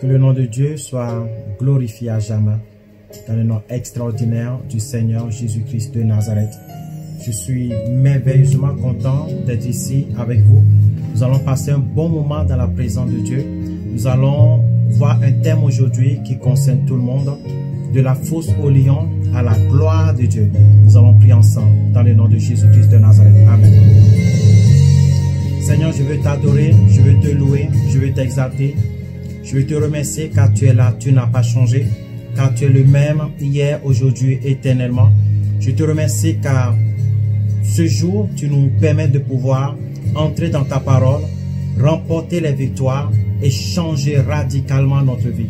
Que le nom de Dieu soit glorifié à jamais dans le nom extraordinaire du Seigneur Jésus-Christ de Nazareth. Je suis merveilleusement content d'être ici avec vous. Nous allons passer un bon moment dans la présence de Dieu. Nous allons voir un thème aujourd'hui qui concerne tout le monde, de la fosse au lion à la gloire de Dieu. Nous allons prier ensemble dans le nom de Jésus-Christ de Nazareth. Amen. Seigneur, je veux t'adorer, je veux te louer, je veux t'exalter. Je veux te remercier car tu es là, tu n'as pas changé, car tu es le même hier, aujourd'hui, éternellement. Je te remercie car ce jour, tu nous permets de pouvoir entrer dans ta parole, remporter les victoires et changer radicalement notre vie.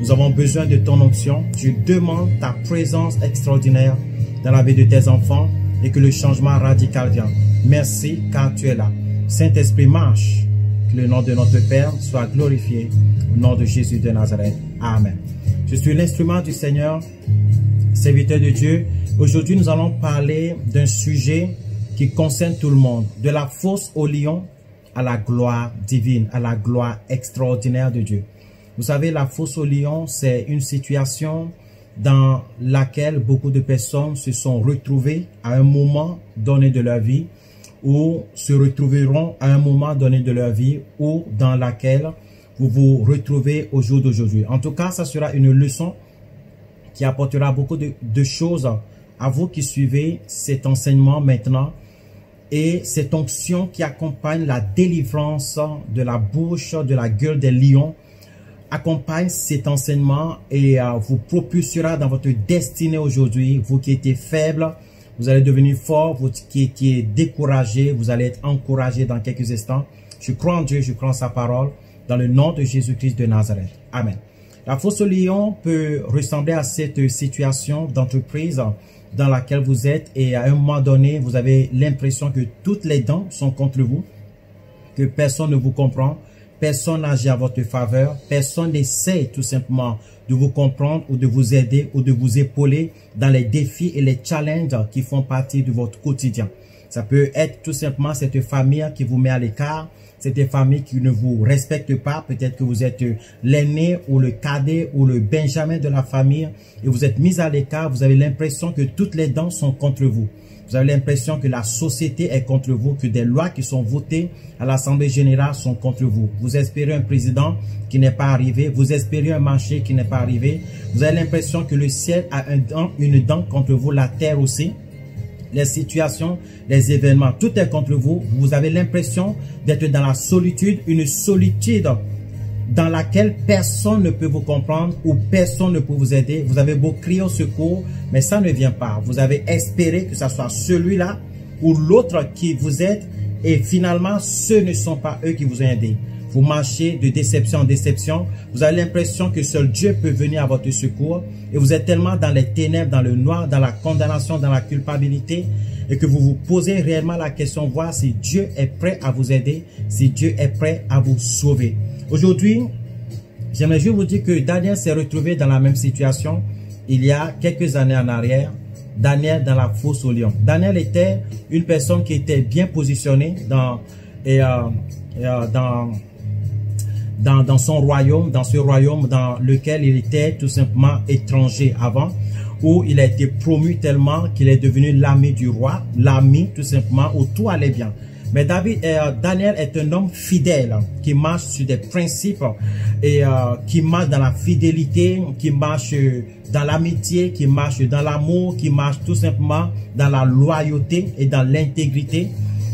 Nous avons besoin de ton onction. Je demande ta présence extraordinaire dans la vie de tes enfants et que le changement radical vienne. Merci car tu es là. Saint-Esprit, marche. Que le nom de notre Père soit glorifié. Au nom de Jésus de Nazareth. Amen. Je suis l'instrument du Seigneur, serviteur de Dieu. Aujourd'hui, nous allons parler d'un sujet qui concerne tout le monde. De la fosse au lion à la gloire divine, à la gloire extraordinaire de Dieu. Vous savez, la fosse au lion, c'est une situation dans laquelle beaucoup de personnes se sont retrouvées à un moment donné de leur vie ou se retrouveront à un moment donné de leur vie ou dans laquelle vous vous retrouvez au jour d'aujourd'hui. En tout cas, ça sera une leçon qui apportera beaucoup de choses à vous qui suivez cet enseignement maintenant et cette onction qui accompagne la délivrance de la bouche, de la gueule des lions, accompagne cet enseignement et vous propulsera dans votre destinée aujourd'hui. Vous qui étiez faible, vous allez devenir fort. Vous qui étiez découragé, vous allez être encouragé dans quelques instants. Je crois en Dieu, je crois en sa parole. Dans le nom de Jésus-Christ de Nazareth. Amen. La fosse au lion peut ressembler à cette situation d'entreprise dans laquelle vous êtes et à un moment donné, vous avez l'impression que toutes les dents sont contre vous, que personne ne vous comprend, personne n'agit à votre faveur, personne n'essaie tout simplement de vous comprendre ou de vous aider ou de vous épauler dans les défis et les challenges qui font partie de votre quotidien. Ça peut être tout simplement cette famille qui vous met à l'écart, cette famille qui ne vous respecte pas. Peut-être que vous êtes l'aîné ou le cadet ou le benjamin de la famille et vous êtes mis à l'écart. Vous avez l'impression que toutes les dents sont contre vous. Vous avez l'impression que la société est contre vous, que des lois qui sont votées à l'Assemblée générale sont contre vous. Vous espérez un président qui n'est pas arrivé. Vous espérez un marché qui n'est pas arrivé. Vous avez l'impression que le ciel a une dent contre vous, la terre aussi. Les situations, les événements, tout est contre vous. Vous avez l'impression d'être dans la solitude, une solitude dans laquelle personne ne peut vous comprendre ou personne ne peut vous aider. Vous avez beau crier au secours, mais ça ne vient pas. Vous avez espéré que ce soit celui-là ou l'autre qui vous aide et finalement, ce ne sont pas eux qui vous ont aidé. Vous marchez de déception en déception. Vous avez l'impression que seul Dieu peut venir à votre secours. Et vous êtes tellement dans les ténèbres, dans le noir, dans la condamnation, dans la culpabilité. Et que vous vous posez réellement la question, voir si Dieu est prêt à vous aider, si Dieu est prêt à vous sauver. Aujourd'hui, j'aimerais juste vous dire que Daniel s'est retrouvé dans la même situation il y a quelques années en arrière. Daniel dans la fosse au lion. Daniel était une personne qui était bien positionnée dans son royaume, dans ce royaume dans lequel il était tout simplement étranger avant, où il a été promu tellement qu'il est devenu l'ami du roi, l'ami tout simplement, où tout allait bien. Mais Daniel est un homme fidèle qui marche sur des principes et qui marche dans la fidélité, qui marche dans l'amitié, qui marche dans l'amour, qui marche tout simplement dans la loyauté et dans l'intégrité.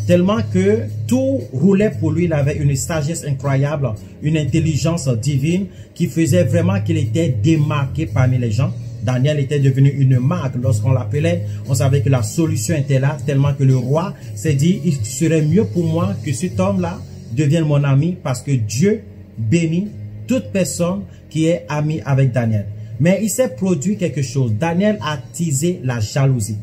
Tellement que tout roulait pour lui, il avait une sagesse incroyable, une intelligence divine qui faisait vraiment qu'il était démarqué parmi les gens. Daniel était devenu une marque. Lorsqu'on l'appelait, on savait que la solution était là, tellement que le roi s'est dit, il serait mieux pour moi que cet homme-là devienne mon ami parce que Dieu bénit toute personne qui est amie avec Daniel. Mais il s'est produit quelque chose. Daniel a attisé la jalousie.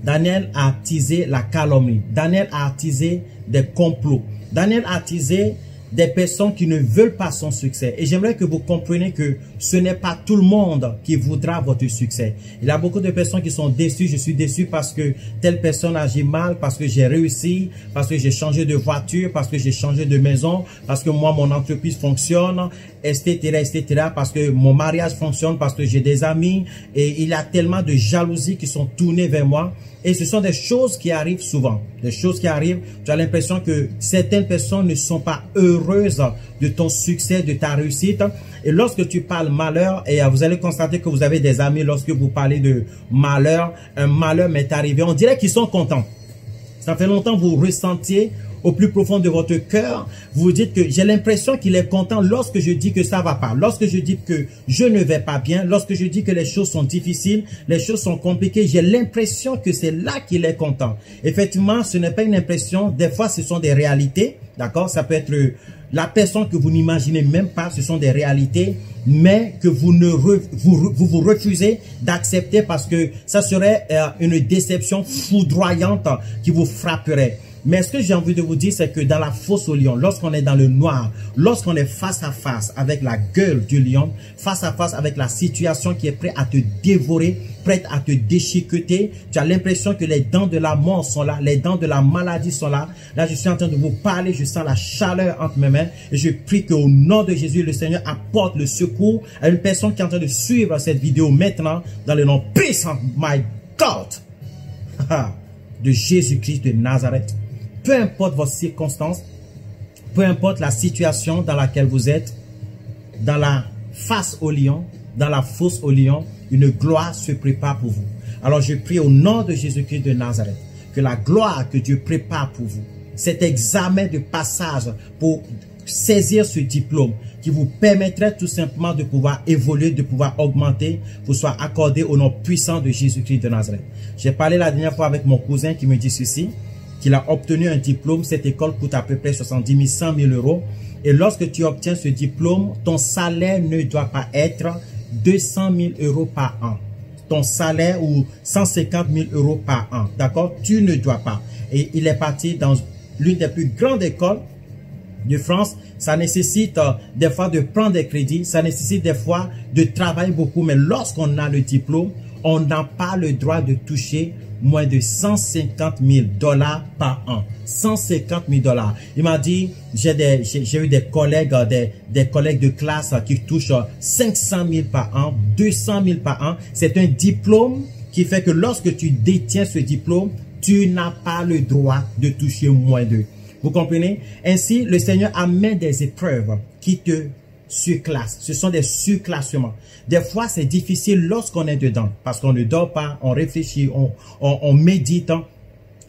Daniel a attisé la calomnie. Daniel a attisé des complots. Daniel a attisé des personnes qui ne veulent pas son succès. Et j'aimerais que vous compreniez que ce n'est pas tout le monde qui voudra votre succès. Il y a beaucoup de personnes qui sont déçues. Je suis déçu parce que telle personne agit mal, parce que j'ai réussi, parce que j'ai changé de voiture, parce que j'ai changé de maison, parce que moi, mon entreprise fonctionne, etc., etc., parce que mon mariage fonctionne, parce que j'ai des amis. Et il y a tellement de jalousie qui sont tournées vers moi. Et ce sont des choses qui arrivent souvent. Des choses qui arrivent. Tu as l'impression que certaines personnes ne sont pas heureuses de ton succès, de ta réussite. Et lorsque tu parles malheur, et vous allez constater que vous avez des amis lorsque vous parlez de malheur. Un malheur m'est arrivé. On dirait qu'ils sont contents. Ça fait longtemps que vous ressentiez au plus profond de votre cœur, vous dites que j'ai l'impression qu'il est content lorsque je dis que ça va pas, lorsque je dis que je ne vais pas bien, lorsque je dis que les choses sont difficiles, les choses sont compliquées, j'ai l'impression que c'est là qu'il est content. Effectivement, ce n'est pas une impression, des fois ce sont des réalités, d'accord? Ça peut être la personne que vous n'imaginez même pas, ce sont des réalités, mais que vous vous refusez d'accepter parce que ça serait une déception foudroyante qui vous frapperait. Mais ce que j'ai envie de vous dire, c'est que dans la fosse au lion, lorsqu'on est dans le noir, lorsqu'on est face à face avec la gueule du lion, face à face avec la situation qui est prête à te dévorer, prête à te déchiqueter, tu as l'impression que les dents de la mort sont là, les dents de la maladie sont là. Là, je suis en train de vous parler, je sens la chaleur entre mes mains et je prie qu'au nom de Jésus, le Seigneur apporte le secours à une personne qui est en train de suivre cette vidéo maintenant dans le nom puissant, my God, de Jésus-Christ de Nazareth. Peu importe votre circonstance, peu importe la situation dans laquelle vous êtes, dans la face au lion, dans la fosse au lion, une gloire se prépare pour vous. Alors je prie au nom de Jésus-Christ de Nazareth, que la gloire que Dieu prépare pour vous, cet examen de passage pour saisir ce diplôme, qui vous permettrait tout simplement de pouvoir évoluer, de pouvoir augmenter, vous soit accordé au nom puissant de Jésus-Christ de Nazareth. J'ai parlé la dernière fois avec mon cousin qui me dit ceci, qu'il a obtenu un diplôme. Cette école coûte à peu près 70 000, 100 000 euros. Et lorsque tu obtiens ce diplôme, ton salaire ne doit pas être 200 000 euros par an. Ton salaire ou 150 000 euros par an. D'accord? Tu ne dois pas. Et il est parti dans l'une des plus grandes écoles de France. Ça nécessite des fois de prendre des crédits. Ça nécessite des fois de travailler beaucoup. Mais lorsqu'on a le diplôme, on n'a pas le droit de toucher moins de 150 000 $ par an. 150 000 $. Il m'a dit, j'ai eu des collègues de classe qui touchent 500 000 par an, 200 000 par an. C'est un diplôme qui fait que lorsque tu détiens ce diplôme, tu n'as pas le droit de toucher moins de. Vous comprenez? Ainsi, le Seigneur amène des épreuves qui te surclassent. Ce sont des surclassements. Des fois, c'est difficile lorsqu'on est dedans parce qu'on ne dort pas, on réfléchit, on médite.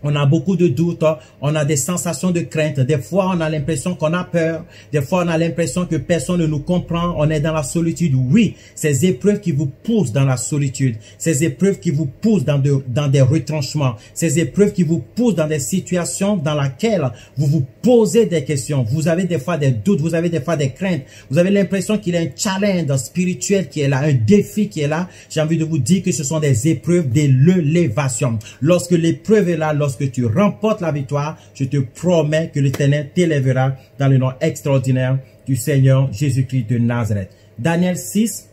On a beaucoup de doutes, on a des sensations de crainte. Des fois, on a l'impression qu'on a peur. Des fois, on a l'impression que personne ne nous comprend. On est dans la solitude. Oui, ces épreuves qui vous poussent dans la solitude. Ces épreuves qui vous poussent dans des retranchements. Ces épreuves qui vous poussent dans des situations dans lesquelles vous vous posez des questions. Vous avez des fois des doutes, vous avez des fois des craintes. Vous avez l'impression qu'il y a un challenge spirituel qui est là, un défi qui est là. J'ai envie de vous dire que ce sont des épreuves de l'élévation. Lorsque l'épreuve est là, lorsque tu remportes la victoire, je te promets que l'Éternel t'élèvera dans le nom extraordinaire du Seigneur Jésus-Christ de Nazareth. Daniel 6,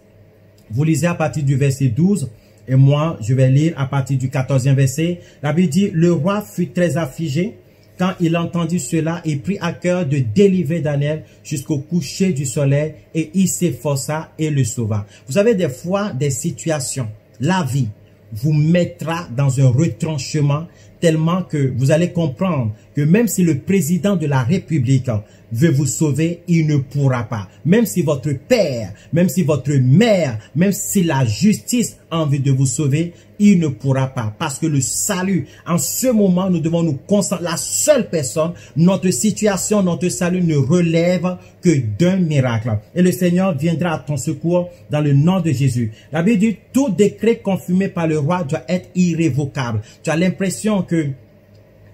vous lisez à partir du verset 12 et moi je vais lire à partir du 14e verset. La Bible dit, le roi fut très affligé quand il entendit cela et prit à cœur de délivrer Daniel jusqu'au coucher du soleil et il s'efforça et le sauva. Vous avez des fois des situations, la vie vous mettra dans un retranchement tellement que vous allez comprendre que même si le président de la République veut vous sauver, il ne pourra pas. Même si votre père, même si votre mère, même si la justice a envie de vous sauver, il ne pourra pas. Parce que le salut, en ce moment, nous devons nous concentrer. La seule personne, notre situation, notre salut ne relève que d'un miracle. Et le Seigneur viendra à ton secours dans le nom de Jésus. La Bible dit, tout décret confirmé par le roi doit être irrévocable. Tu as l'impression que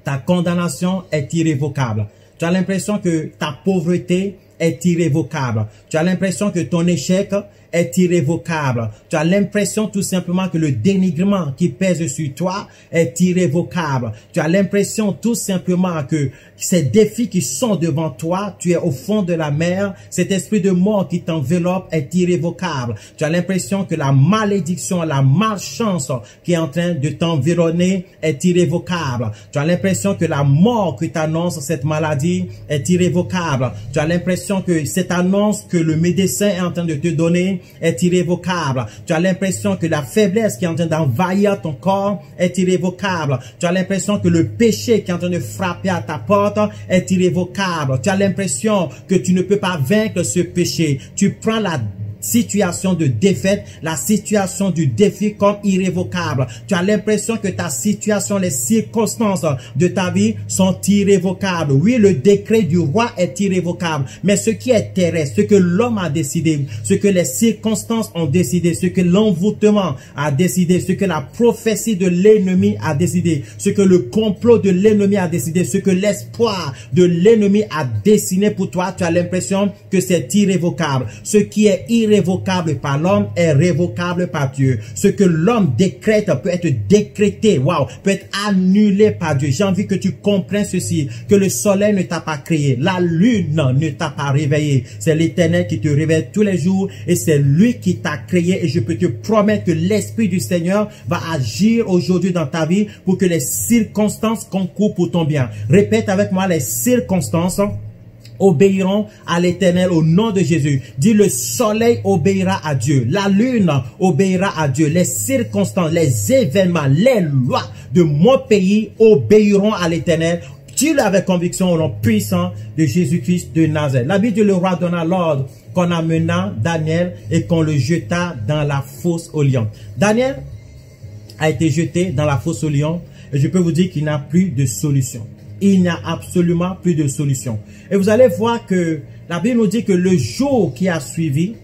ta condamnation est irrévocable. Tu as l'impression que ta pauvreté est irrévocable. Tu as l'impression que ton échec est irrévocable. Tu as l'impression tout simplement que le dénigrement qui pèse sur toi est irrévocable. Tu as l'impression tout simplement que ces défis qui sont devant toi, tu es au fond de la mer, cet esprit de mort qui t'enveloppe est irrévocable. Tu as l'impression que la malédiction, la malchance qui est en train de t'environner est irrévocable. Tu as l'impression que la mort que t'annonce cette maladie est irrévocable. Tu as l'impression que cette annonce que le médecin est en train de te donner est irrévocable. Tu as l'impression que la faiblesse qui est en train d'envahir ton corps est irrévocable. Tu as l'impression que le péché qui est en train de frapper à ta porte est irrévocable. Tu as l'impression que tu ne peux pas vaincre ce péché. Tu prends la situation de défaite, la situation du défi comme irrévocable. Tu as l'impression que ta situation, les circonstances de ta vie sont irrévocables. Oui, le décret du roi est irrévocable, mais ce qui est terrestre, ce que l'homme a décidé, ce que les circonstances ont décidé, ce que l'envoûtement a décidé, ce que la prophétie de l'ennemi a décidé, ce que le complot de l'ennemi a décidé, ce que l'espoir de l'ennemi a dessiné pour toi, tu as l'impression que c'est irrévocable. Ce qui est irrévocable par l'homme est révocable par Dieu. Ce que l'homme décrète peut être décrété, peut être annulé par Dieu. J'ai envie que tu comprennes ceci, que le soleil ne t'a pas créé, la lune ne t'a pas réveillé. C'est l'Éternel qui te réveille tous les jours et c'est lui qui t'a créé et je peux te promettre que l'Esprit du Seigneur va agir aujourd'hui dans ta vie pour que les circonstances concourent pour ton bien. Répète avec moi, les circonstances obéiront à l'Éternel au nom de Jésus. Dis, le soleil obéira à Dieu, la lune obéira à Dieu, les circonstances, les événements, les lois de mon pays obéiront à l'Éternel. Dis-le avec conviction au nom puissant de Jésus-Christ de Nazareth. La Bible, le roi donna l'ordre qu'on amena Daniel et qu'on le jeta dans la fosse aux lions. Daniel a été jeté dans la fosse aux lions et je peux vous dire qu'il n'a plus de solution. Il n'y a absolument plus de solution. Et vous allez voir que la Bible nous dit que le jour qui a suivi,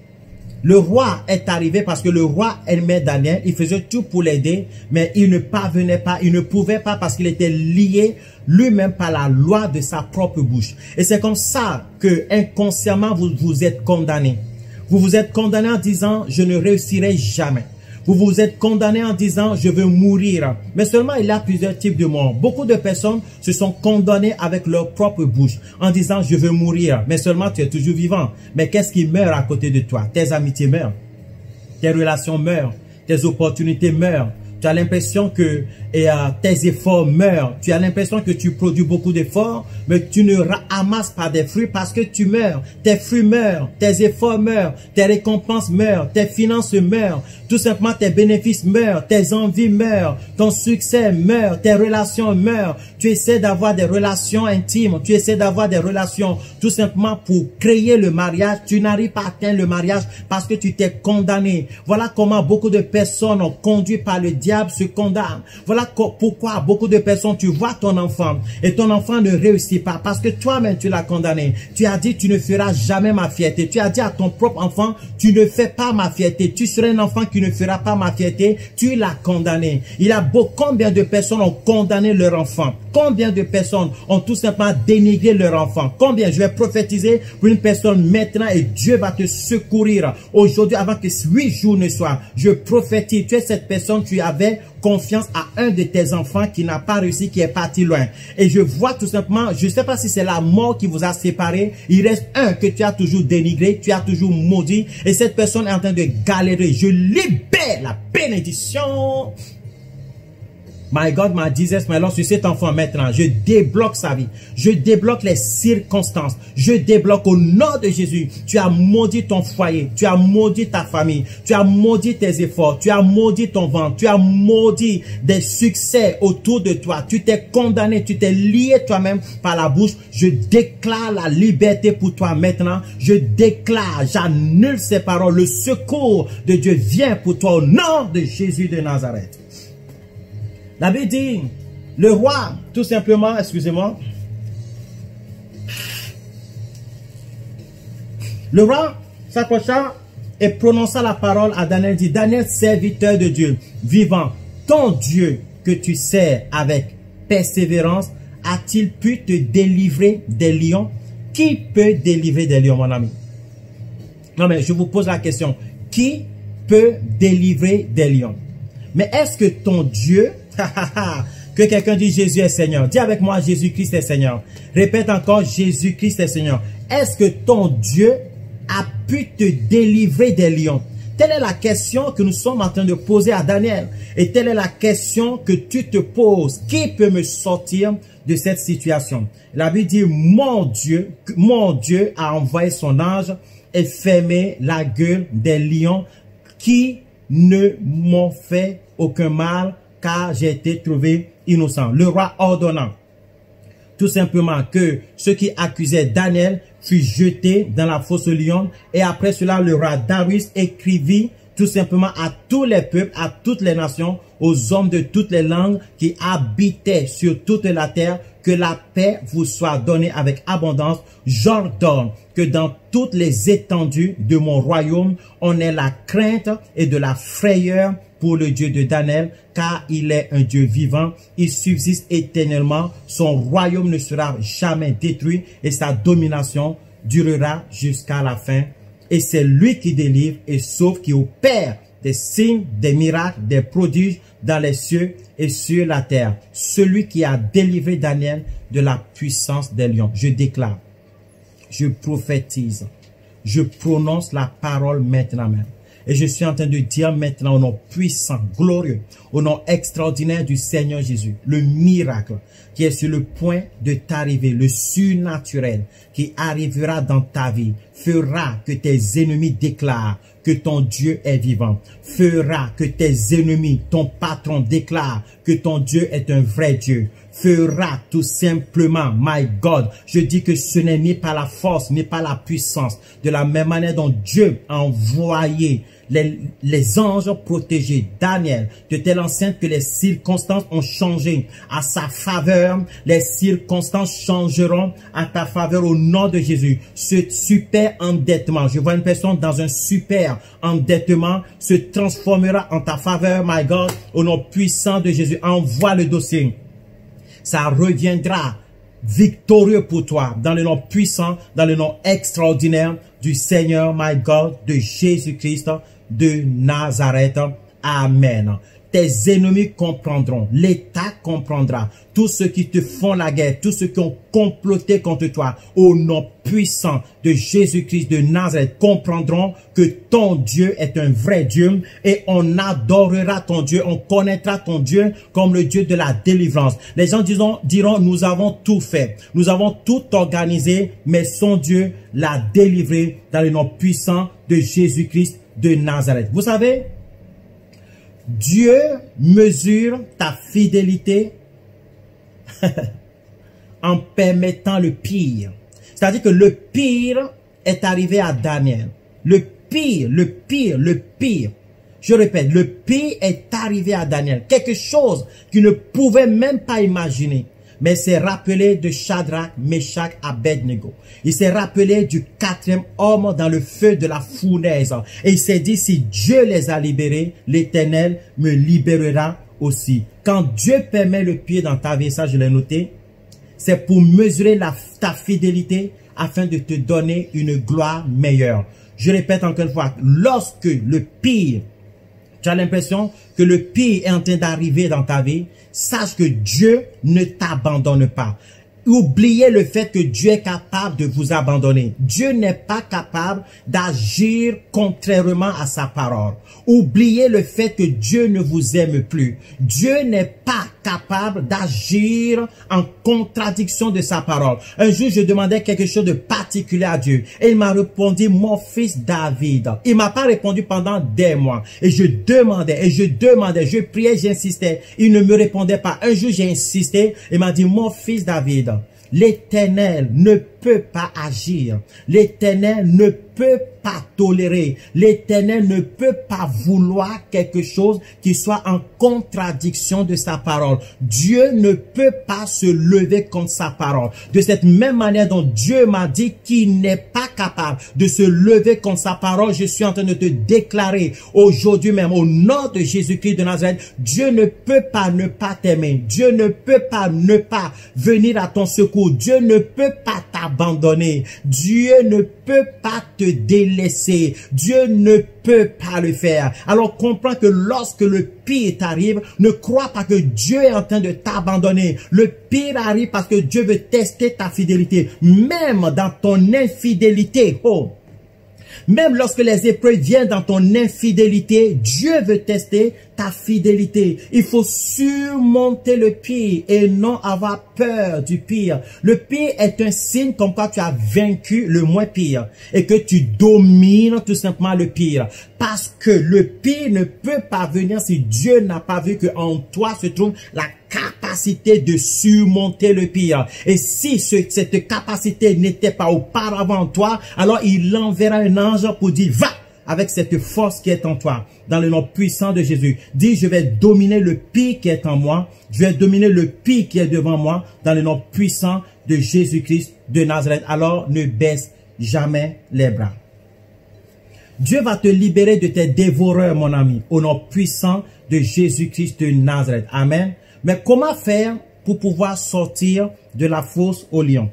le roi est arrivé parce que le roi aimait Daniel. Il faisait tout pour l'aider, mais il ne parvenait pas, il ne pouvait pas parce qu'il était lié lui-même par la loi de sa propre bouche. Et c'est comme ça que inconsciemment vous vous êtes condamné. Vous vous êtes condamné en disant « je ne réussirai jamais ». Vous vous êtes condamné en disant « je veux mourir ». Mais seulement il y a plusieurs types de morts. Beaucoup de personnes se sont condamnées avec leur propre bouche en disant « je veux mourir ». Mais seulement tu es toujours vivant. Mais qu'est-ce qui meurt à côté de toi? Tes amitiés meurent. Tes relations meurent. Tes opportunités meurent. Tu as l'impression que tes efforts meurent. Tu as l'impression que tu produis beaucoup d'efforts, mais tu ne amasses pas des fruits parce que tu meurs. Tes fruits meurent, tes efforts meurent, tes récompenses meurent, tes finances meurent. Tout simplement, tes bénéfices meurent, tes envies meurent, ton succès meurt, tes relations meurent. Tu essaies d'avoir des relations intimes, tu essaies d'avoir des relations tout simplement pour créer le mariage. Tu n'arrives pas à atteindre le mariage parce que tu t'es condamné. Voilà comment beaucoup de personnes ont conduit par le diable se condamnent. Voilà pourquoi beaucoup de personnes, tu vois ton enfant et ton enfant ne réussit pas parce que toi-même tu l'as condamné. Tu as dit tu ne feras jamais ma fierté. Tu as dit à ton propre enfant tu ne fais pas ma fierté. Tu seras un enfant qui ne fera pas ma fierté. Tu l'as condamné. Il y a combien de personnes ont condamné leur enfant? Combien de personnes ont tout simplement dénigré leur enfant? Combien? Je vais prophétiser pour une personne maintenant et Dieu va te secourir aujourd'hui avant que 8 jours ne soient. Je prophétise, tu es cette personne, tu avais confiance à un de tes enfants qui n'a pas réussi, qui est parti loin. Et je vois tout simplement, je ne sais pas si c'est la mort qui vous a séparé. Il reste un que tu as toujours dénigré, tu as toujours maudit. Et cette personne est en train de galérer. Je libère la bénédiction. My God, my Jesus, my Lord, sur cet enfant maintenant, je débloque sa vie. Je débloque les circonstances. Je débloque au nom de Jésus. Tu as maudit ton foyer. Tu as maudit ta famille. Tu as maudit tes efforts. Tu as maudit ton ventre. Tu as maudit des succès autour de toi. Tu t'es condamné. Tu t'es lié toi-même par la bouche. Je déclare la liberté pour toi maintenant. Je déclare, j'annule ces paroles. Le secours de Dieu vient pour toi au nom de Jésus de Nazareth. La Bible dit, le roi, tout simplement, excusez-moi, le roi s'approcha et prononça la parole à Daniel, dit, Daniel, serviteur de Dieu, vivant, ton Dieu que tu sers avec persévérance, a-t-il pu te délivrer des lions Qui peut délivrer des lions, mon ami? Non, mais je vous pose la question. Qui peut délivrer des lions? Mais est-ce que ton Dieu, que quelqu'un dise Jésus est Seigneur. Dis avec moi, Jésus-Christ est Seigneur. Répète encore, Jésus-Christ est Seigneur. Est-ce que ton Dieu a pu te délivrer des lions? Telle est la question que nous sommes en train de poser à Daniel. Et telle est la question que tu te poses. Qui peut me sortir de cette situation? La Bible dit, mon Dieu a envoyé son ange et fermé la gueule des lions qui ne m'ont fait aucun mal, car j'ai été trouvé innocent. Le roi ordonnant tout simplement que ceux qui accusaient Daniel furent jetés dans la fosse aux lions. Et après cela, le roi Darius écrivit tout simplement à tous les peuples, à toutes les nations, aux hommes de toutes les langues qui habitaient sur toute la terre, que la paix vous soit donnée avec abondance. J'ordonne que dans toutes les étendues de mon royaume, on ait la crainte et de la frayeur pour le Dieu de Daniel, car il est un Dieu vivant, il subsiste éternellement, son royaume ne sera jamais détruit et sa domination durera jusqu'à la fin. Et c'est lui qui délivre et sauve, qui opère des signes, des miracles, des prodiges dans les cieux et sur la terre. Celui qui a délivré Daniel de la puissance des lions. Je déclare, je prophétise, je prononce la parole maintenant même. Et je suis en train de dire maintenant au nom puissant, glorieux, au nom extraordinaire du Seigneur Jésus, le miracle qui est sur le point de t'arriver, le surnaturel qui arrivera dans ta vie, fera que tes ennemis déclarent que ton Dieu est vivant, fera que tes ennemis, ton patron déclare que ton Dieu est un vrai Dieu, fera tout simplement, my God, je dis que ce n'est ni par la force, ni par la puissance, de la même manière dont Dieu a envoyé les anges protégés Daniel, de telle enceinte que les circonstances ont changé à sa faveur, les circonstances changeront à ta faveur au nom de Jésus. Ce super endettement, je vois une personne dans un super endettement, se transformera en ta faveur, my God, au nom puissant de Jésus. Envoie le dossier. Ça reviendra victorieux pour toi, dans le nom puissant, dans le nom extraordinaire du Seigneur, my God, de Jésus-Christ de Nazareth. Amen. Tes ennemis comprendront, l'État comprendra, tous ceux qui te font la guerre, tous ceux qui ont comploté contre toi, au nom puissant de Jésus-Christ de Nazareth, comprendront que ton Dieu est un vrai Dieu et on adorera ton Dieu, on connaîtra ton Dieu comme le Dieu de la délivrance. Les gens diront, nous avons tout fait, nous avons tout organisé, mais son Dieu l'a délivré dans le nom puissant de Jésus-Christ de Nazareth. Vous savez, Dieu mesure ta fidélité en permettant le pire. C'est-à-dire que le pire est arrivé à Daniel. Le pire. Je répète, le pire est arrivé à Daniel. Quelque chose qu'il ne pouvait même pas imaginer. Mais il s'est rappelé de Shadrach, Meshach, Abednego. Il s'est rappelé du 4e homme dans le feu de la fournaise. Et il s'est dit, si Dieu les a libérés, l'Éternel me libérera aussi. Quand Dieu permet le pied dans ta vie, ça je l'ai noté, c'est pour mesurer ta fidélité afin de te donner une gloire meilleure. Je répète encore une fois, lorsque le pire, tu as l'impression que le pire est en train d'arriver dans ta vie, sache que Dieu ne t'abandonne pas. Oubliez le fait que Dieu est capable de vous abandonner. Dieu n'est pas capable d'agir contrairement à sa parole. Oubliez le fait que Dieu ne vous aime plus. Dieu n'est pas capable d'agir en contradiction de sa parole. Un jour, je demandais quelque chose de particulier à Dieu. Et il m'a répondu, mon fils David. Il m'a pas répondu pendant des mois. Et je demandais, je priais, j'insistais. Il ne me répondait pas. Un jour, j'ai insisté. Il m'a dit, mon fils David, l'Éternel ne peut pas agir. L'Éternel ne peut pas tolérer. L'Éternel ne peut pas vouloir quelque chose qui soit en contradiction de sa parole. Dieu ne peut pas se lever contre sa parole. De cette même manière dont Dieu m'a dit qu'il n'est pas capable de se lever contre sa parole, je suis en train de te déclarer aujourd'hui même au nom de Jésus-Christ de Nazareth, Dieu ne peut pas ne pas t'aimer. Dieu ne peut pas ne pas venir à ton secours. Dieu ne peut pas t'abandonner. Dieu ne peut pas te délaisser. Dieu ne peut pas le faire. Alors comprends que lorsque le pire t'arrive, ne crois pas que Dieu est en train de t'abandonner. Le pire arrive parce que Dieu veut tester ta fidélité. Même dans ton infidélité, même lorsque les épreuves viennent dans ton infidélité, Dieu veut tester ta fidélité. Il faut surmonter le pire et non avoir peur du pire. Le pire est un signe comme quoi tu as vaincu le moins pire et que tu domines tout simplement le pire. Parce que le pire ne peut pas venir si Dieu n'a pas vu qu'en toi se trouve la capacité de surmonter le pire. Et si cette capacité n'était pas auparavant en toi, alors il enverra un ange pour dire, va avec cette force qui est en toi, dans le nom puissant de Jésus. Dis, je vais dominer le pire qui est en moi, je vais dominer le pire qui est devant moi, dans le nom puissant de Jésus-Christ de Nazareth. Alors ne baisse jamais les bras. Dieu va te libérer de tes dévoreurs, mon ami, au nom puissant de Jésus-Christ de Nazareth. Amen. Mais comment faire pour pouvoir sortir de la fosse au lion?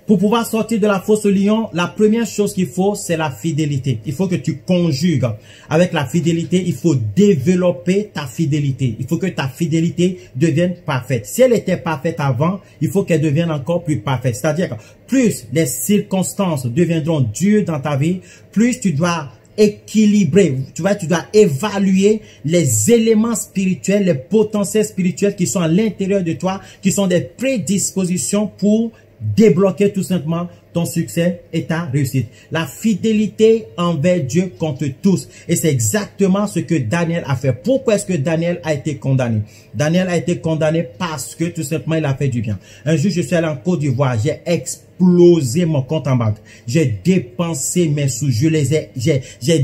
Pour pouvoir sortir de la fosse au lion, la première chose qu'il faut, c'est la fidélité. Il faut que tu conjugues avec la fidélité. Il faut développer ta fidélité. Il faut que ta fidélité devienne parfaite. Si elle était parfaite avant, il faut qu'elle devienne encore plus parfaite. C'est-à-dire que plus les circonstances deviendront dures dans ta vie, plus tu dois équilibrer, tu dois évaluer les éléments spirituels, les potentiels spirituels qui sont à l'intérieur de toi, qui sont des prédispositions pour débloquer tout simplement ton succès et ta réussite. La fidélité envers Dieu contre tous. Et c'est exactement ce que Daniel a fait. Pourquoi est-ce que Daniel a été condamné? Daniel a été condamné parce que tout simplement il a fait du bien. Un jour, je suis allé en Côte d'Ivoire, j'ai explosé mon compte en banque. J'ai dépensé mes sous, j'ai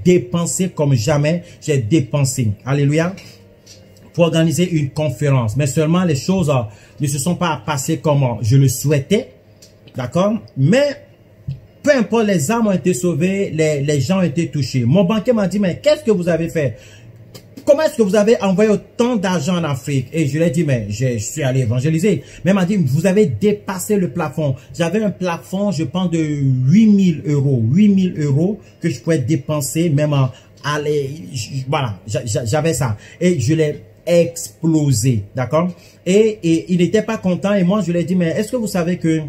dépensé comme jamais, j'ai dépensé. Alléluia. Pour organiser une conférence. Mais seulement les choses ne se sont pas passées comme je le souhaitais. D'accord? Mais peu importe, les âmes ont été sauvées, les gens ont été touchés. Mon banquier m'a dit, mais qu'est-ce que vous avez fait? Comment est-ce que vous avez envoyé autant d'argent en Afrique? Et je lui ai dit, mais je suis allé évangéliser. Mais il m'a dit, vous avez dépassé le plafond. J'avais un plafond, je pense, de 8 000 euros. 8 000 euros que je pouvais dépenser, même voilà, j'avais ça. Et je l'ai explosé, d'accord? Et il n'était pas content. Et moi, je lui ai dit, mais est-ce que vous savez que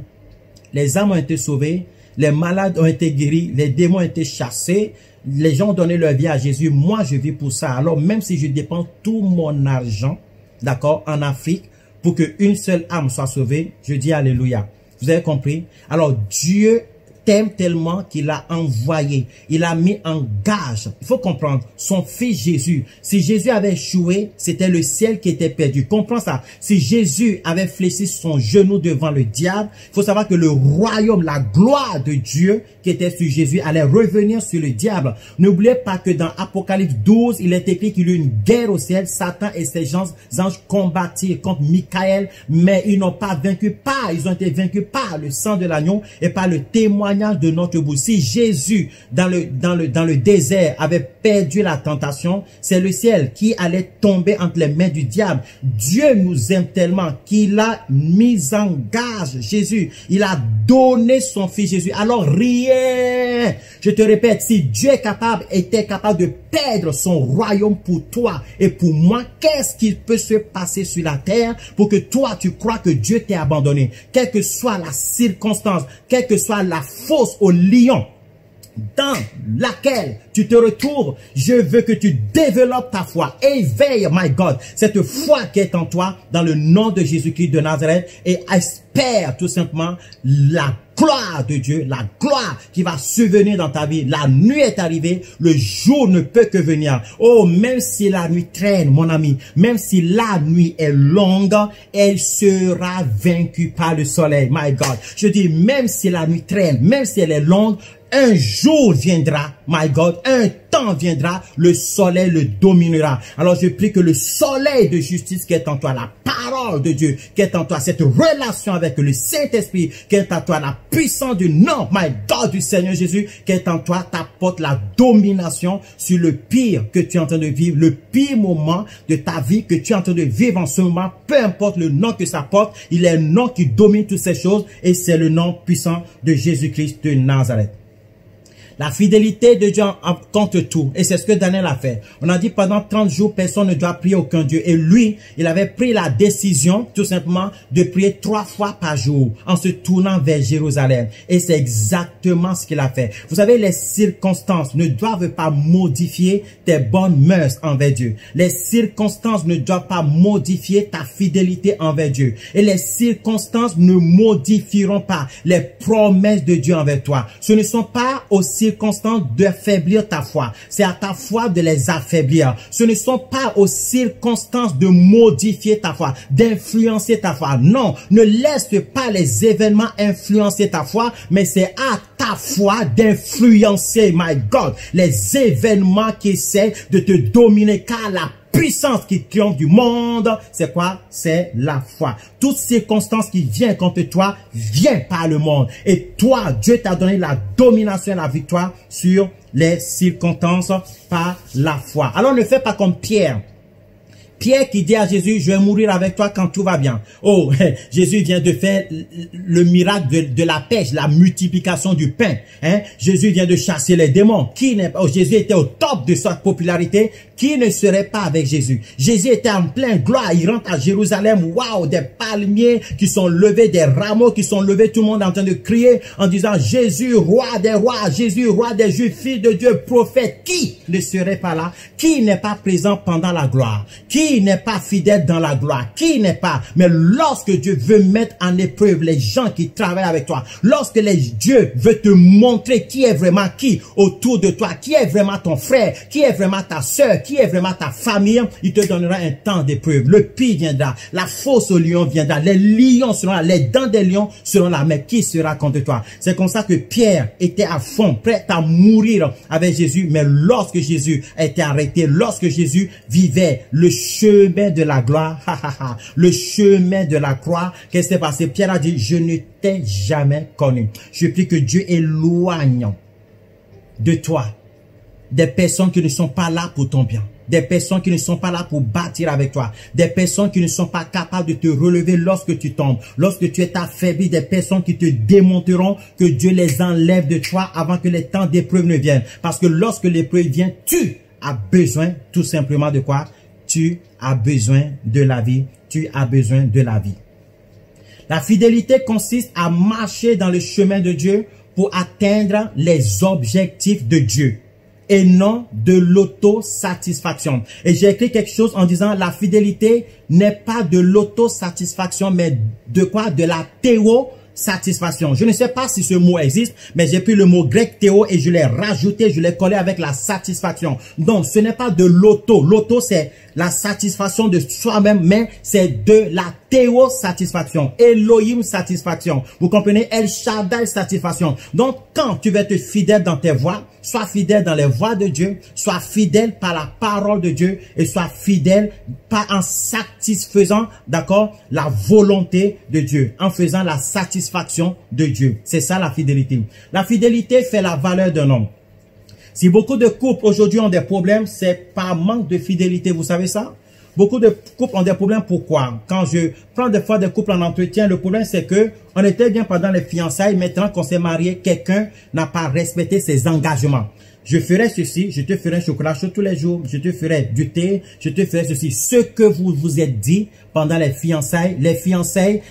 les âmes ont été sauvées, les malades ont été guéris, les démons ont été chassés, les gens ont donné leur vie à Jésus. Moi, je vis pour ça. Alors, même si je dépense tout mon argent, d'accord, en Afrique, pour qu'une seule âme soit sauvée, je dis alléluia. Vous avez compris? Alors, Dieu t'aime tellement qu'il a envoyé, il a mis en gage. Il faut comprendre, son fils Jésus. Si Jésus avait échoué, c'était le ciel qui était perdu. Comprends ça. Si Jésus avait fléchi son genou devant le diable, il faut savoir que le royaume, la gloire de Dieu qui était sur Jésus allait revenir sur le diable. N'oubliez pas que dans Apocalypse 12, il est écrit qu'il y a eu une guerre au ciel. Satan et ses anges combattirent contre Michael, mais ils n'ont pas vaincu par. Ils ont été vaincus par le sang de l'agneau et par le témoignage de notre bouche. Si Jésus dans le désert avait perdu la tentation, c'est le ciel qui allait tomber entre les mains du diable. Dieu nous aime tellement qu'il a mis en gage Jésus. Il a donné son fils Jésus. Alors rien, je te répète, si Dieu était capable de perdre son royaume pour toi et pour moi, qu'est-ce qu'il peut se passer sur la terre pour que toi tu crois que Dieu t'ait abandonné? Quelle que soit la circonstance, quelle que soit la fosse au lion dans laquelle tu te retrouves, je veux que tu développes ta foi. Éveille, my God, cette foi qui est en toi dans le nom de Jésus-Christ de Nazareth et espère tout simplement la gloire de Dieu, la gloire qui va survenir dans ta vie. La nuit est arrivée, le jour ne peut que venir. Oh, même si la nuit traîne, mon ami, même si la nuit est longue, elle sera vaincue par le soleil, my God. Je dis, même si la nuit traîne, même si elle est longue, Un jour viendra, my God, un temps viendra, le soleil le dominera. Alors je prie que le soleil de justice qui est en toi, la parole de Dieu qui est en toi, cette relation avec le Saint-Esprit qui est en toi, la puissance du nom, my God, du Seigneur Jésus qui est en toi, t'apporte la domination sur le pire que tu es en train de vivre, le pire moment de ta vie que tu es en train de vivre en ce moment, peu importe le nom que ça porte, il est un nom qui domine toutes ces choses et c'est le nom puissant de Jésus-Christ de Nazareth. La fidélité de Dieu compte tout. Et c'est ce que Daniel a fait. On a dit pendant 30 jours, personne ne doit prier aucun Dieu. Et lui, il avait pris la décision, tout simplement, de prier 3 fois par jour en se tournant vers Jérusalem. Et c'est exactement ce qu'il a fait. Vous savez, les circonstances ne doivent pas modifier tes bonnes mœurs envers Dieu. Les circonstances ne doivent pas modifier ta fidélité envers Dieu. Et les circonstances ne modifieront pas les promesses de Dieu envers toi. Ce ne sont pas aussi circonstances d'affaiblir ta foi. C'est à ta foi de les affaiblir. Ce ne sont pas aux circonstances de modifier ta foi, d'influencer ta foi. Non, ne laisse pas les événements influencer ta foi, mais c'est à ta foi d'influencer, my God, les événements qui essaient de te dominer, car la puissance qui triomphe du monde, c'est quoi? C'est la foi. Toute circonstance qui vient contre toi, vient par le monde. Et toi, Dieu t'a donné la domination et la victoire sur les circonstances par la foi. Alors ne fais pas comme Pierre. Pierre qui dit à Jésus, je vais mourir avec toi quand tout va bien. Oh, Jésus vient de faire le miracle de la pêche, la multiplication du pain. Hein? Jésus vient de chasser les démons. Jésus était au top de sa popularité. Qui ne serait pas avec Jésus? Jésus était en pleine gloire. Il rentre à Jérusalem. Waouh, des palmiers qui sont levés, des rameaux qui sont levés. Tout le monde est en train de crier en disant, Jésus, roi des rois, Jésus, roi des juifs, fils de Dieu, prophète. Qui ne serait pas là? Qui n'est pas présent pendant la gloire? Qui n'est pas fidèle dans la gloire? Qui n'est pas? Mais lorsque Dieu veut mettre en épreuve les gens qui travaillent avec toi, lorsque Dieu veut te montrer qui est vraiment qui autour de toi, qui est vraiment ton frère, qui est vraiment ta soeur, qui est vraiment ta famille, il te donnera un temps d'épreuve. Le pire viendra, la fosse au lion viendra, les lions seront là, les dents des lions seront là, mais qui sera contre toi? C'est comme ça que Pierre était à fond, prêt à mourir avec Jésus, mais lorsque Jésus a été arrêté, lorsque Jésus vivait le chemin de la gloire, le chemin de la croix, qu'est-ce qui s'est passé? Pierre a dit, je ne t'ai jamais connu. Je prie que Dieu éloigne de toi des personnes qui ne sont pas là pour ton bien, des personnes qui ne sont pas là pour bâtir avec toi, des personnes qui ne sont pas capables de te relever lorsque tu tombes, lorsque tu es affaibli, des personnes qui te démontreront que Dieu les enlève de toi avant que les temps d'épreuve ne viennent. Parce que lorsque l'épreuve vient, tu as besoin tout simplement de quoi? Tu as besoin de la vie, tu as besoin de la vie. La fidélité consiste à marcher dans le chemin de Dieu pour atteindre les objectifs de Dieu et non de l'autosatisfaction. Et j'ai écrit quelque chose en disant la fidélité n'est pas de l'autosatisfaction, mais de quoi? De la théosatisfaction. Je ne sais pas si ce mot existe, mais j'ai pris le mot grec théo et je l'ai rajouté, je l'ai collé avec la satisfaction. Donc, ce n'est pas de l'auto. L'auto, c'est la satisfaction de soi-même, mais c'est de la théosatisfaction. Elohim satisfaction. Vous comprenez? El Shaddai satisfaction. Donc, quand tu vas être fidèle dans tes voies, sois fidèle dans les voies de Dieu, sois fidèle par la parole de Dieu et sois fidèle pas en satisfaisant, d'accord, la volonté de Dieu, en faisant la satisfaction de Dieu. C'est ça la fidélité. La fidélité fait la valeur d'un homme. Si beaucoup de couples aujourd'hui ont des problèmes, c'est par manque de fidélité. Vous savez ça? Beaucoup de couples ont des problèmes. Pourquoi? Quand je prends des fois des couples en entretien, le problème c'est que on était bien pendant les fiançailles. Maintenant qu'on s'est marié, quelqu'un n'a pas respecté ses engagements. Je ferai ceci, je te ferai un chocolat chaud tous les jours, je te ferai du thé, je te ferai ceci. Ce que vous vous êtes dit pendant les fiançailles,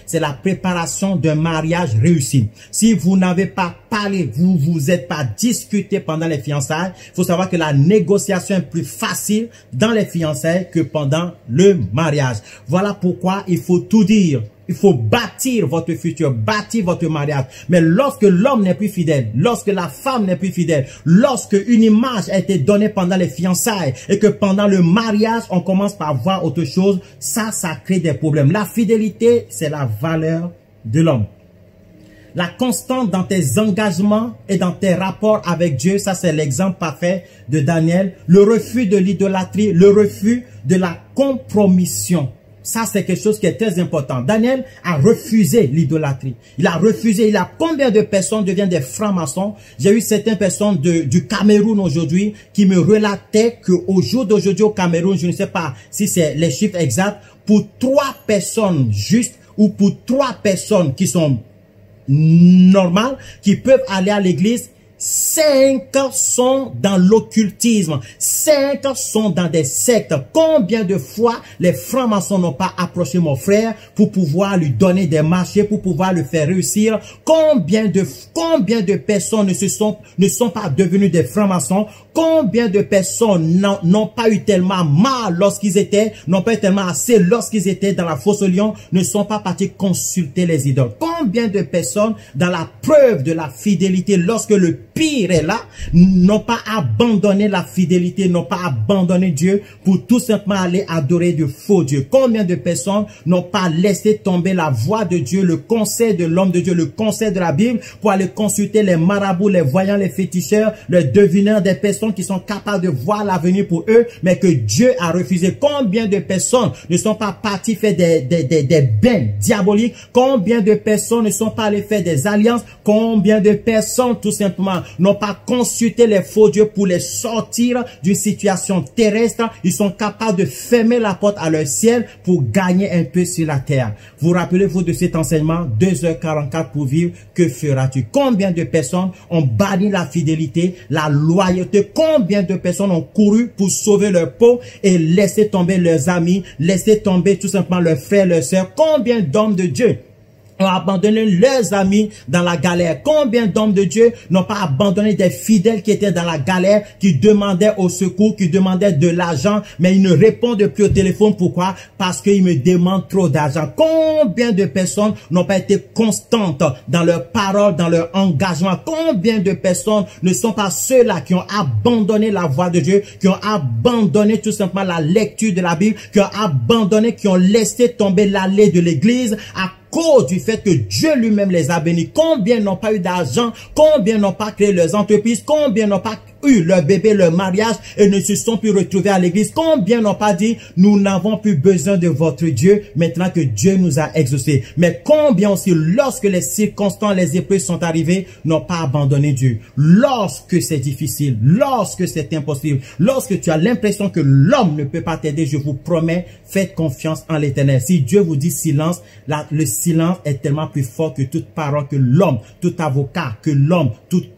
c'est la préparation d'un mariage réussi. Si vous n'avez pas parlé, vous vous êtes pas discuté pendant les fiançailles, il faut savoir que la négociation est plus facile dans les fiançailles que pendant le mariage. Voilà pourquoi il faut tout dire. Il faut bâtir votre futur, bâtir votre mariage. Mais lorsque l'homme n'est plus fidèle, lorsque la femme n'est plus fidèle, lorsque une image a été donnée pendant les fiançailles et que pendant le mariage, on commence par voir autre chose, ça crée des problèmes. La fidélité, c'est la valeur de l'homme. La constance dans tes engagements et dans tes rapports avec Dieu, ça c'est l'exemple parfait de Daniel. Le refus de l'idolâtrie, le refus de la compromission. Ça, c'est quelque chose qui est très important. Daniel a refusé l'idolâtrie. Il a refusé. Il a combien de personnes deviennent des francs-maçons? J'ai eu certaines personnes du Cameroun aujourd'hui qui me relataient qu'au jour d'aujourd'hui au Cameroun, je ne sais pas si c'est les chiffres exacts, pour 3 personnes justes ou pour 3 personnes qui sont normales, qui peuvent aller à l'église, 5 sont dans l'occultisme, 5 sont dans des sectes. Combien de fois les francs-maçons n'ont pas approché mon frère pour pouvoir lui donner des marchés, pour pouvoir le faire réussir? Combien de personnes ne sont pas devenues des francs-maçons? Combien de personnes n'ont pas eu tellement mal lorsqu'ils étaient, n'ont pas eu tellement assez lorsqu'ils étaient dans la fosse aux lions, ne sont pas partis consulter les idoles? Combien de personnes dans la preuve de la fidélité, lorsque le pire est là, n'ont pas abandonné la fidélité, n'ont pas abandonné Dieu pour tout simplement aller adorer de faux dieux? Combien de personnes n'ont pas laissé tomber la voix de Dieu, le conseil de l'homme de Dieu, le conseil de la Bible pour aller consulter les marabouts, les voyants, les féticheurs, les devineurs, des personnes qui sont capables de voir l'avenir pour eux, mais que Dieu a refusé? Combien de personnes ne sont pas partis faire des bains diaboliques? Combien de personnes ne sont pas allés faire des alliances? Combien de personnes tout simplement n'ont pas consulté les faux dieux pour les sortir d'une situation terrestre? Ils sont capables de fermer la porte à leur ciel pour gagner un peu sur la terre. Vous rappelez-vous de cet enseignement, 2h44 pour vivre, que feras-tu? Combien de personnes ont banni la fidélité, la loyauté? Combien de personnes ont couru pour sauver leur peau et laisser tomber leurs amis, laisser tomber tout simplement leurs frères, leurs sœurs? Combien d'hommes de Dieu ont abandonné leurs amis dans la galère? Combien d'hommes de Dieu n'ont pas abandonné des fidèles qui étaient dans la galère, qui demandaient au secours, qui demandaient de l'argent, mais ils ne répondent plus au téléphone? Pourquoi? Parce qu'ils me demandent trop d'argent. Combien de personnes n'ont pas été constantes dans leurs paroles, dans leur engagement? Combien de personnes ne sont pas ceux-là qui ont abandonné la voix de Dieu, qui ont abandonné tout simplement la lecture de la Bible, qui ont abandonné, qui ont laissé tomber l'allée de l'église à cause du fait que Dieu lui-même les a bénis? Combien n'ont pas eu d'argent? Combien n'ont pas créé leurs entreprises? Combien n'ont pas eu leur bébé, leur mariage et ne se sont plus retrouvés à l'église? Combien n'ont pas dit, nous n'avons plus besoin de votre Dieu maintenant que Dieu nous a exaucés? Mais combien aussi, lorsque les circonstances, les épreuves sont arrivées, n'ont pas abandonné Dieu? Lorsque c'est difficile, lorsque c'est impossible, lorsque tu as l'impression que l'homme ne peut pas t'aider, je vous promets, faites confiance en l'Éternel. Si Dieu vous dit silence, le silence est tellement plus fort que toute parole que l'homme, tout avocat que l'homme,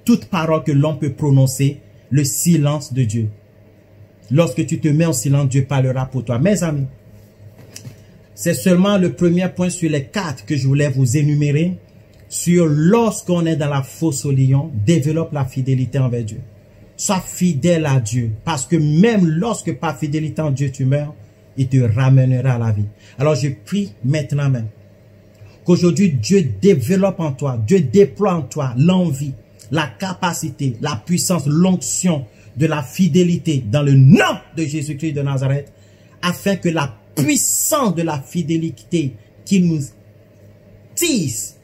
toute parole que l'homme peut prononcer. Le silence de Dieu. Lorsque tu te mets en silence, Dieu parlera pour toi. Mes amis, c'est seulement le premier point sur les 4 que je voulais vous énumérer sur lorsqu'on est dans la fosse aux lions, développe la fidélité envers Dieu. Sois fidèle à Dieu, parce que même lorsque par fidélité en Dieu tu meurs, il te ramènera à la vie. Alors je prie maintenant même qu'aujourd'hui Dieu développe en toi, Dieu déploie en toi l'envie, la capacité, la puissance, l'onction de la fidélité dans le nom de Jésus-Christ de Nazareth, afin que la puissance de la fidélité qui nous tisse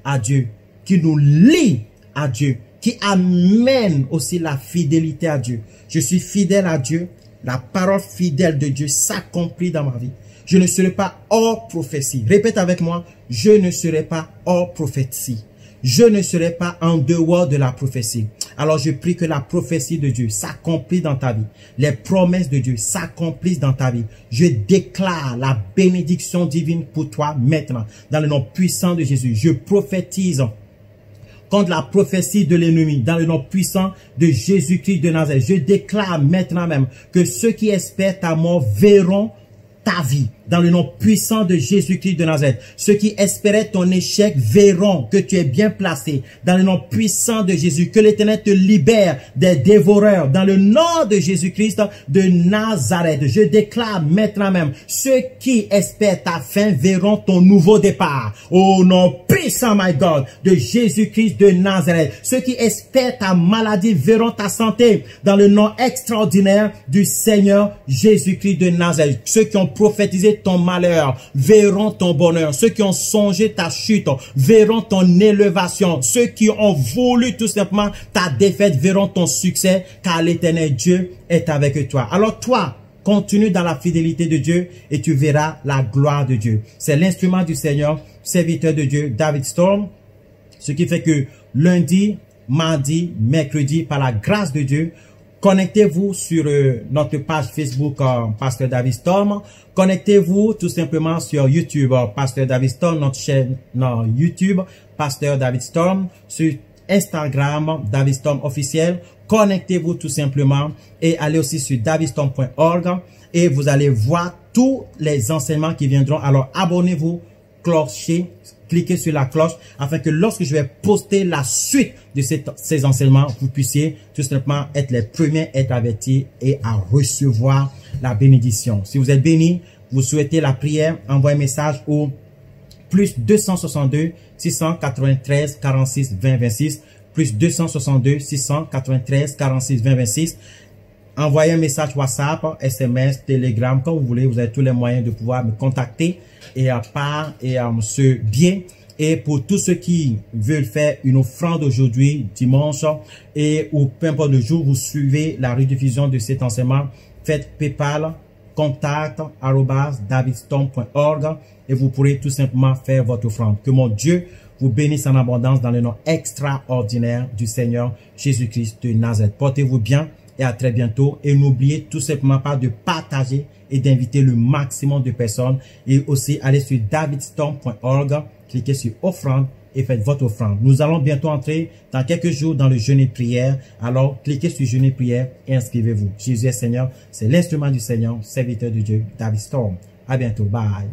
à Dieu, qui nous lie à Dieu, qui amène aussi la fidélité à Dieu. Je suis fidèle à Dieu, la parole fidèle de Dieu s'accomplit dans ma vie. Je ne serai pas hors prophétie. Répète avec moi, je ne serai pas hors prophétie. Je ne serai pas en dehors de la prophétie. Alors je prie que la prophétie de Dieu s'accomplisse dans ta vie. Les promesses de Dieu s'accomplissent dans ta vie. Je déclare la bénédiction divine pour toi maintenant. Dans le nom puissant de Jésus, je prophétise contre la prophétie de l'ennemi, dans le nom puissant de Jésus-Christ de Nazareth. Je déclare maintenant même que ceux qui espèrent ta mort verront ta vie, dans le nom puissant de Jésus-Christ de Nazareth. Ceux qui espéraient ton échec verront que tu es bien placé, dans le nom puissant de Jésus. Que l'Éternel te libère des dévoreurs, dans le nom de Jésus-Christ de Nazareth. Je déclare maintenant même, ceux qui espèrent ta fin verront ton nouveau départ, au nom puissant, my God, de Jésus-Christ de Nazareth. Ceux qui espèrent ta maladie verront ta santé, dans le nom extraordinaire du Seigneur Jésus-Christ de Nazareth. Ceux qui ont prophétisé songé ton malheur verront ton bonheur. Ceux qui ont songé ta chute verront ton élévation. Ceux qui ont voulu tout simplement ta défaite verront ton succès, car l'Éternel Dieu est avec toi. Alors toi, continue dans la fidélité de Dieu et tu verras la gloire de Dieu. C'est l'instrument du Seigneur, serviteur de Dieu, David Storm. Ce qui fait que lundi, mardi, mercredi, par la grâce de Dieu, connectez-vous sur notre page Facebook Pasteur David Storm. Connectez-vous tout simplement sur YouTube Pasteur David Storm, notre chaîne YouTube Pasteur David Storm, sur Instagram David Storm officiel. Connectez-vous tout simplement et allez aussi sur davidstorm.org et vous allez voir tous les enseignements qui viendront. Alors abonnez-vous, clocher, cliquez sur la cloche afin que lorsque je vais poster la suite de ces enseignements, vous puissiez tout simplement être les premiers à être avertis et à recevoir la bénédiction. Si vous êtes béni, vous souhaitez la prière, envoyez un message au plus 262 693 46 20 26, plus 262 693 46 20 26. Envoyez un message WhatsApp, SMS, Telegram, quand vous voulez. Vous avez tous les moyens de pouvoir me contacter et par ce biais. Et pour tous ceux qui veulent faire une offrande aujourd'hui, dimanche, et ou peu importe le jour, vous suivez la rediffusion de cet enseignement, faites PayPal, contact@davidstorm.org et vous pourrez tout simplement faire votre offrande. Que mon Dieu vous bénisse en abondance dans le nom extraordinaire du Seigneur Jésus-Christ de Nazareth. Portez-vous bien et à très bientôt. Et n'oubliez tout simplement pas de partager et d'inviter le maximum de personnes. Et aussi, allez sur davidstorm.org, cliquez sur offrande et faites votre offrande. Nous allons bientôt entrer dans quelques jours dans le jeûne et prière. Alors, cliquez sur jeûne et prière et inscrivez-vous. Jésus est Seigneur, c'est l'instrument du Seigneur, serviteur de Dieu, David Storm. À bientôt. Bye.